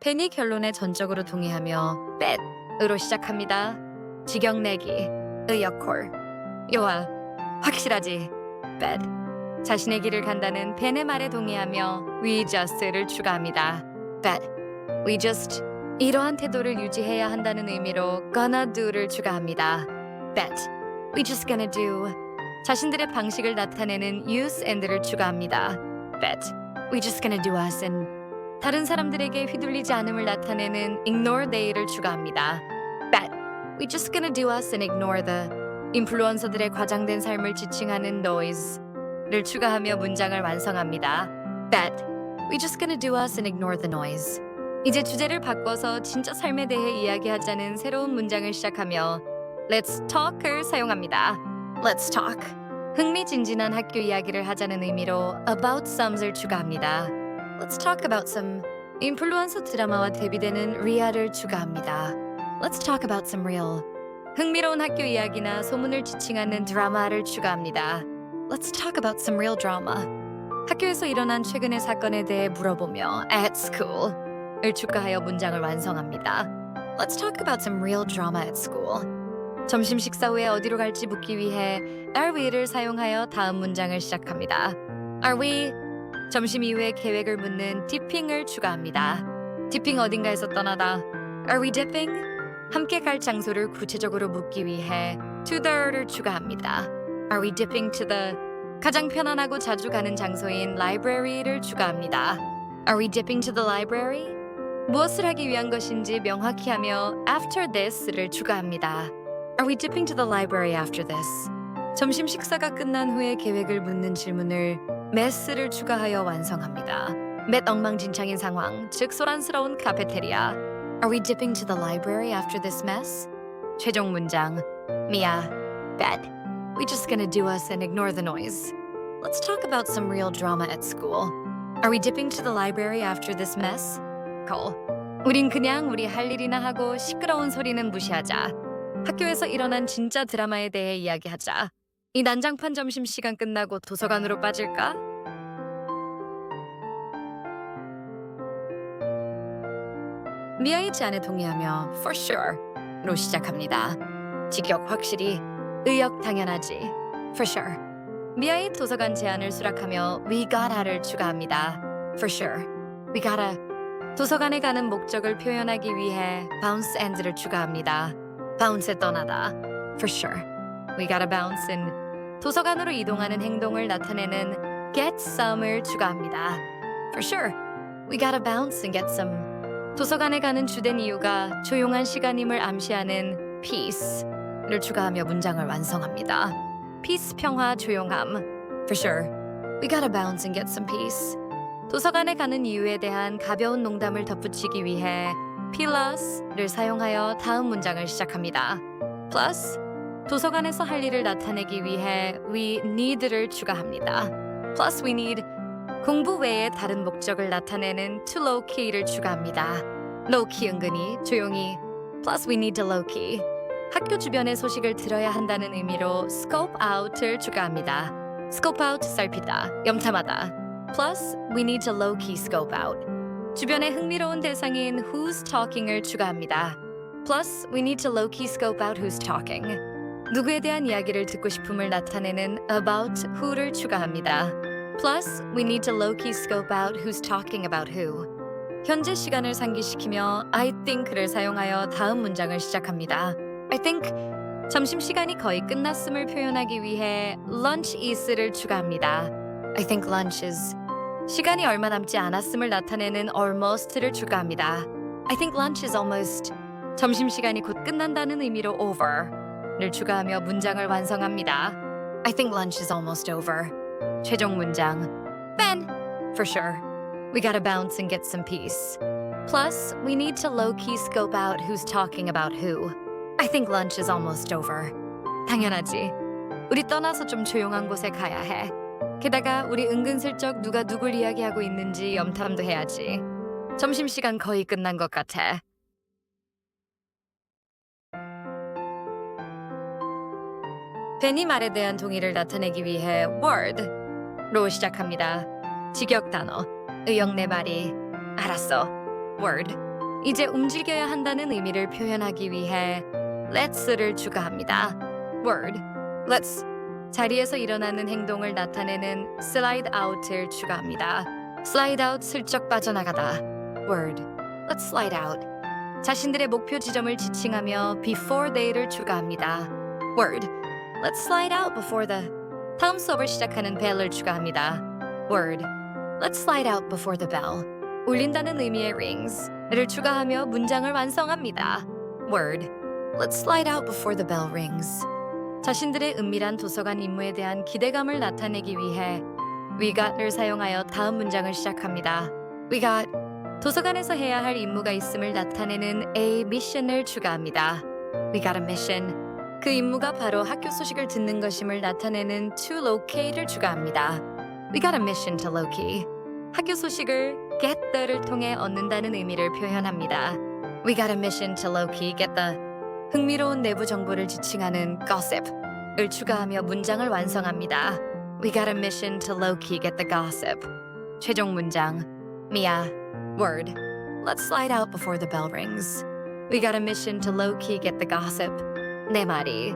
벤이 결론에 전적으로 동의하며 bet으로 시작합니다. 직역내기, 의역콜. 요아, 확실하지? bet. 자신의 길을 간다는 벤의 말에 동의하며 we just를 추가합니다. bet. we just. 이러한 태도를 유지해야 한다는 의미로 gonna do를 추가합니다. bet. we just gonna do. 자신들의 방식을 나타내는 use and를 추가합니다. bet. we just gonna do us and. 다른 사람들에게 휘둘리지 않음을 나타내는 ignore they를 추가합니다. bet. we just gonna do us and ignore the. 인플루언서들의 과장된 삶을 지칭하는 noise를 추가하며 문장을 완성합니다. bet. we just gonna do us and ignore the noise. 이제 주제를 바꿔서 진짜 삶에 대해 이야기하자는 새로운 문장을 시작하며 let's talk을 사용합니다. let's talk. 흥미진진한 학교 이야기를 하자는 의미로 about some을 추가합니다. let's talk about some. 인플루언서 드라마와 대비되는 리아를 추가합니다. let's talk about some real. 흥미로운 학교 이야기나 소문을 지칭하는 드라마를 추가합니다. let's talk about some real drama. 학교에서 일어난 최근의 사건에 대해 물어보며 at school 을 추가하여 문장을 완성합니다. Let's talk about some real drama at school. 점심 식사 후에 어디로 갈지 묻기 위해 are we를 사용하여 다음 문장을 시작합니다. Are we? 점심 이후에 계획을 묻는 dipping을 추가합니다. dipping 어딘가에서 떠나다. Are we dipping? 함께 갈 장소를 구체적으로 묻기 위해 to the를 추가합니다. Are we dipping to the? 가장 편안하고 자주 가는 장소인 library를 추가합니다. Are we dipping to the library? 무엇을 하기 위한 것인지 명확히 하며 after this를 추가합니다. Are we dipping to the library after this? 점심 식사가 끝난 후에 계획을 묻는 질문을 mess를 추가하여 완성합니다. met 엉망진창인 상황, 즉 소란스러운 카페테리아. Are we dipping to the library after this mess? 최종 문장. Mia, bet. We just gonna do us and ignore the noise. Let's talk about some real drama at school. Are we dipping to the library after this mess? Cole. 우린 그냥 우리 할 일이나 하고 시끄러운 소리는 무시하자. 학교에서 일어난 진짜 드라마에 대해 이야기하자. 이 난장판 점심시간 끝나고 도서관으로 빠질까? 미아의 제안에 동의하며 for sure로 시작합니다. 직역 확실히, 의역 당연하지. for sure. 미아의 도서관 제안을 수락하며 we gotta를 추가합니다. for sure. we gotta. 도서관에 가는 목적을 표현하기 위해 bounce and를 추가합니다. bounce에 떠나다. For sure. We gotta bounce in. 도서관으로 이동하는 행동을 나타내는 get some을 추가합니다. For sure. We gotta bounce and get some. 도서관에 가는 주된 이유가 조용한 시간임을 암시하는 peace를 추가하며 문장을 완성합니다. peace 평화 조용함. For sure. We gotta bounce and get some peace. 도서관에 가는 이유에 대한 가벼운 농담을 덧붙이기 위해 plus를 사용하여 다음 문장을 시작합니다. plus. 도서관에서 할 일을 나타내기 위해 we need를 추가합니다. plus we need. 공부 외에 다른 목적을 나타내는 to low key를 추가합니다. low key 은근히 조용히. plus we need to low key. 학교 주변의 소식을 들어야 한다는 의미로 scope out를 추가합니다. scope out 살피다, 염탐하다. plus we need to low key scope out. 주변에 흥미로운 대상인 who's talking을 추가합니다. plus we need to low key scope out who's talking. 누구에 대한 이야기를 듣고 싶음을 나타내는 about who를 추가합니다. plus we need to low key scope out who's talking about who. 현재 시간을 상기시키며 I think를 사용하여 다음 문장을 시작합니다. I think. 점심시간이 거의 끝났음을 표현하기 위해 lunch is를 추가합니다. I think lunch is. 시간이 얼마 남지 않았음을 나타내는 almost를 추가합니다. I think lunch is almost. 점심시간이 곧 끝난다는 의미로 over를 추가하며 문장을 완성합니다. I think lunch is almost over. 최종 문장. Ben. For sure. We gotta bounce and get some peace. Plus, we need to low-key scope out who's talking about who. I think lunch is almost over. 당연하지. 우리 떠나서 좀 조용한 곳에 가야 해. 게다가 우리 은근슬쩍 누가 누굴 이야기하고 있는지 염탐도 해야지. 점심시간 거의 끝난 것 같아. 벤이 말에 대한 동의를 나타내기 위해 word로 시작합니다. 직역 단어, 의역 내 말이 알았어, word. 이제 움직여야 한다는 의미를 표현하기 위해 let's를 추가합니다. word, let's. 자리에서 일어나는 행동을 나타내는 slide out을 추가합니다. slide out 슬쩍 빠져나가다. word, let's slide out. 자신들의 목표 지점을 지칭하며 before they를 추가합니다. word, let's slide out before the. 다음 수업을 시작하는 bell을 추가합니다. word, let's slide out before the bell. 울린다는 의미의 rings를 추가하며 문장을 완성합니다. word, let's slide out before the bell rings. 자신들의 은밀한 도서관 임무에 대한 기대감을 나타내기 위해 we got를 사용하여 다음 문장을 시작합니다. we got, 도서관에서 해야 할 임무가 있음을 나타내는 a mission을 추가합니다. we got a mission. 그 임무가 바로 학교 소식을 듣는 것임을 나타내는 to locate를 추가합니다. we got a mission to locate. 학교 소식을 get the를 통해 얻는다는 의미를 표현합니다. we got a mission to locate get the. 흥미로운 내부 정보를 지칭하는 gossip을 추가하며 문장을 완성합니다. We got a mission to low-key get the gossip. 최종 문장 Mia, word, let's slide out before the bell rings. We got a mission to low-key get the gossip. 내 말이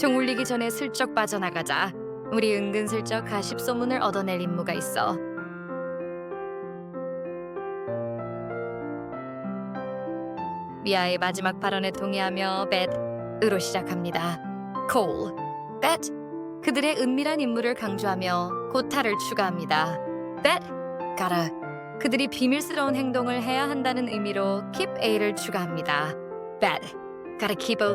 종 울리기 전에 슬쩍 빠져나가자. 우리 은근슬쩍 가십 소문을 얻어낼 임무가 있어. 미아의 마지막 발언에 동의하며 bet으로 시작합니다. coal, bet. 그들의 은밀한 임무를 강조하며 고타를 추가합니다. bet, gotta. 그들이 비밀스러운 행동을 해야 한다는 의미로 keep a를 추가합니다. bet, gotta keep a.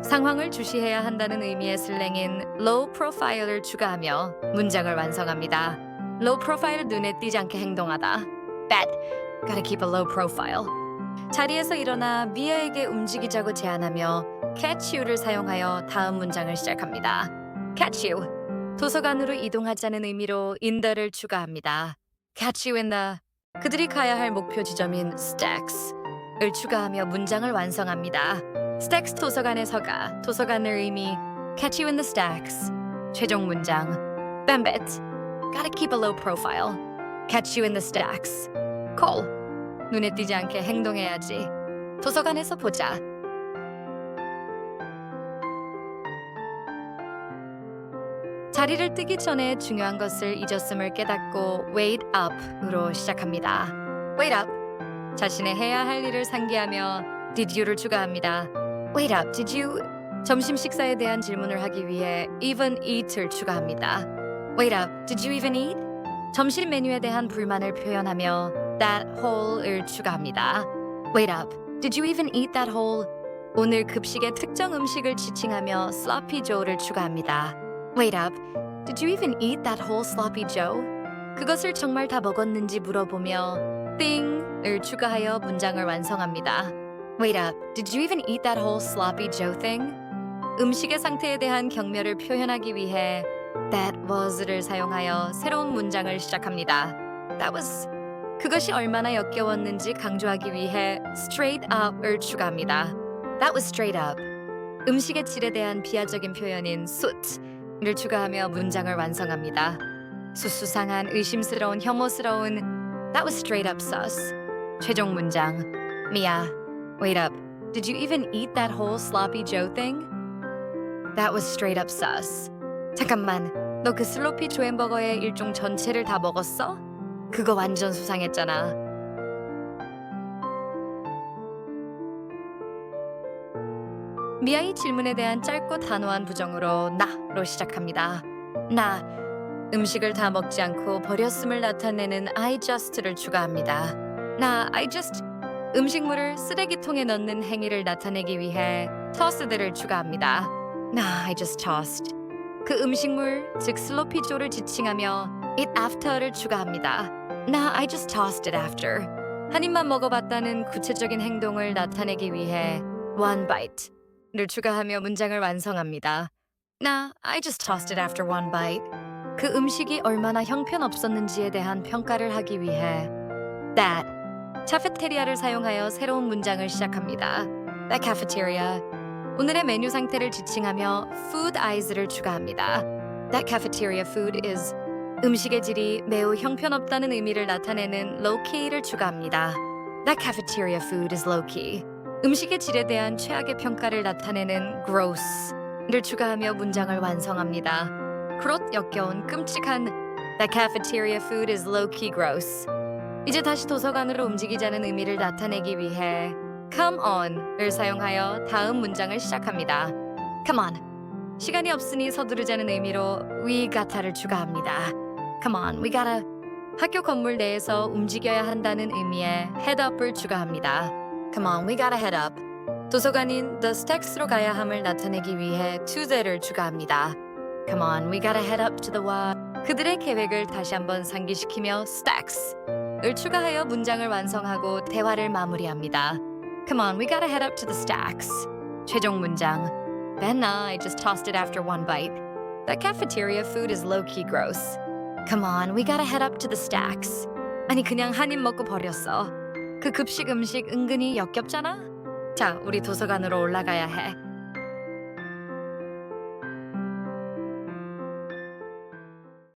상황을 주시해야 한다는 의미의 슬랭인 low profile을 추가하며 문장을 완성합니다. low profile 눈에 띄지 않게 행동하다. bet, gotta keep a low profile. 자리에서 일어나 미아에게 움직이자고 제안하며 catch you를 사용하여 다음 문장을 시작합니다. catch you. 도서관으로 이동하자는 의미로 in the를 추가합니다. catch you in the. 그들이 가야 할 목표 지점인 Stacks을 추가하며 문장을 완성합니다. Stacks 도서관에서가 도서관을 의미 catch you in the Stacks. 최종 문장 Bambit. Gotta keep a low profile. Catch you in the Stacks. Call. 눈에 띄지 않게 행동해야지. 도서관에서 보자. 자리를 뜨기 전에 중요한 것을 잊었음을 깨닫고 wait up으로 시작합니다. wait up. 자신의 해야 할 일을 상기하며 did you를 추가합니다. wait up, did you? 점심 식사에 대한 질문을 하기 위해 even eat을 추가합니다. wait up, did you even eat? 점심 메뉴에 대한 불만을 표현하며 that whole을 추가합니다. Wait up, did you even eat that whole? 오늘 급식의 특정 음식을 지칭하며 sloppy joe를 추가합니다. Wait up, did you even eat that whole sloppy joe? 그것을 정말 다 먹었는지 물어보며 thing을 추가하여 문장을 완성합니다. Wait up, did you even eat that whole sloppy joe thing? 음식의 상태에 대한 경멸을 표현하기 위해 that was를 사용하여 새로운 문장을 시작합니다. That was. 그것이 얼마나 역겨웠는지 강조하기 위해 straight up을 추가합니다. That was straight up. 음식의 질에 대한 비하적인 표현인 soot를 추가하며 문장을 완성합니다. 수수상한, 의심스러운, 혐오스러운 That was straight up sus. 최종 문장 Mia, wait up. Did you even eat that whole sloppy joe thing? That was straight up sus. 잠깐만, 너 그 슬로피 조 햄버거의 일종 전체를 다 먹었어? 그거 완전 수상했잖아. 미아의 질문에 대한 짧고 단호한 부정으로 나로 시작합니다. 나, 음식을 다 먹지 않고 버렸음을 나타내는 I just를 추가합니다. 나, I just, 음식물을 쓰레기통에 넣는 행위를 나타내기 위해 tossed를 추가합니다. 나, I just tossed. 그 음식물, 즉 슬로피 조를 지칭하며 it after를 추가합니다. 나, I just tossed it after. 한 입만 먹어봤다는 구체적인 행동을 나타내기 위해 one bite를 추가하며 문장을 완성합니다. 나, I just tossed it after one bite. 그 음식이 얼마나 형편없었는지에 대한 평가를 하기 위해 that. 카페테리아를 사용하여 새로운 문장을 시작합니다. That cafeteria. 오늘의 메뉴 상태를 지칭하며 food is를 추가합니다. That cafeteria food is. 음식의 질이 매우 형편없다는 의미를 나타내는 locate를 추가합니다. That cafeteria food is low-key. 음식의 질에 대한 최악의 평가를 나타내는 gross를 추가하며 문장을 완성합니다. 그렇 역겨운 끔찍한 That cafeteria food is low-key gross. 이제 다시 도서관으로 움직이자는 의미를 나타내기 위해 come on을 사용하여 다음 문장을 시작합니다. Come on. 시간이 없으니 서두르자는 의미로 we gotta를 추가합니다. Come on, we gotta. 학교 건물 내에서 움직여야 한다는 의미의 head up을 추가합니다. Come on, we gotta head up. 도서관인 the stacks로 가야 함을 나타내기 위해 to the를 추가합니다. Come on, we gotta head up to the what. 그들의 계획을 다시 한번 상기시키며 stacks을 추가하여 문장을 완성하고 대화를 마무리합니다. Come on, we gotta head up to the stacks. 최종 문장. Ben, I just tossed it after one bite. That cafeteria food is low-key gross. Come on, we gotta head up to the stacks. 아니 그냥 한 입 먹고 버렸어. 그 급식 음식 은근히 역겹잖아. 자, 우리 도서관으로 올라가야 해.